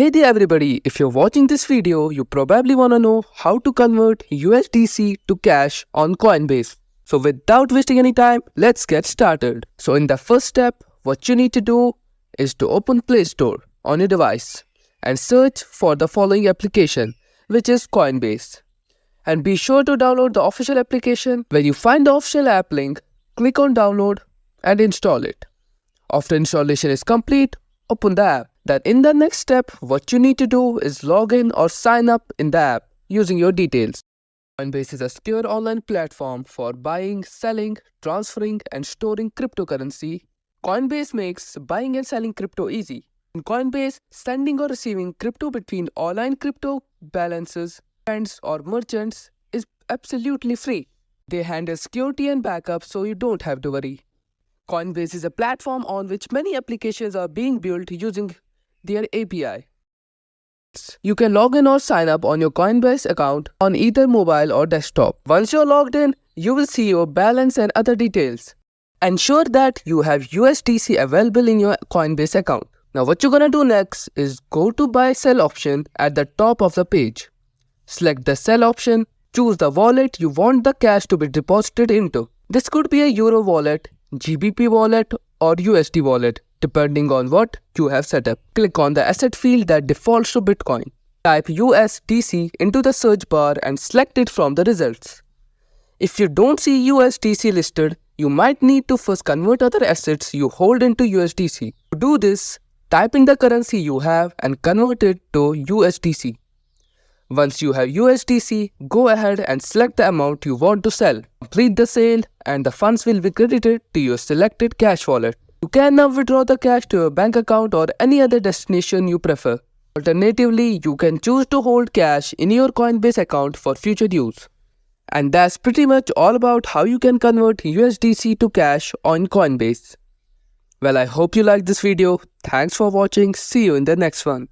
Hey there everybody, if you're watching this video, you probably wanna know how to convert USDC to cash on Coinbase. So without wasting any time, let's get started. So in the first step, what you need to do is to open Play Store on your device and search for the following application, which is Coinbase. And be sure to download the official application. When you find the official app link, click on download and install it. After installation is complete, open the app. Then in the next step, what you need to do is log in or sign up in the app using your details. Coinbase is a secure online platform for buying, selling, transferring and storing cryptocurrency. Coinbase makes buying and selling crypto easy. In Coinbase, sending or receiving crypto between online crypto balances, friends or merchants is absolutely free. They handle security and backup so you don't have to worry. Coinbase is a platform on which many applications are being built using their API. You can log in or sign up on your Coinbase account on either mobile or desktop. Once you're logged in, you will see your balance and other details. Ensure that you have USDC available in your Coinbase account. Now what you're gonna do next is go to buy sell option at the top of the page. Select the sell option, choose the wallet you want the cash to be deposited into. This could be a Euro wallet, GBP wallet or USD wallet, depending on what you have set up. Click on the asset field that defaults to Bitcoin. Type USDC into the search bar and select it from the results. If you don't see USDC listed, you might need to first convert other assets you hold into USDC. To do this, type in the currency you have and convert it to USDC. Once you have USDC, go ahead and select the amount you want to sell. Complete the sale and the funds will be credited to your selected cash wallet. You can now withdraw the cash to your bank account or any other destination you prefer. Alternatively, you can choose to hold cash in your Coinbase account for future use. And that's pretty much all about how you can convert USDC to cash on Coinbase. Well, I hope you liked this video. Thanks for watching. See you in the next one.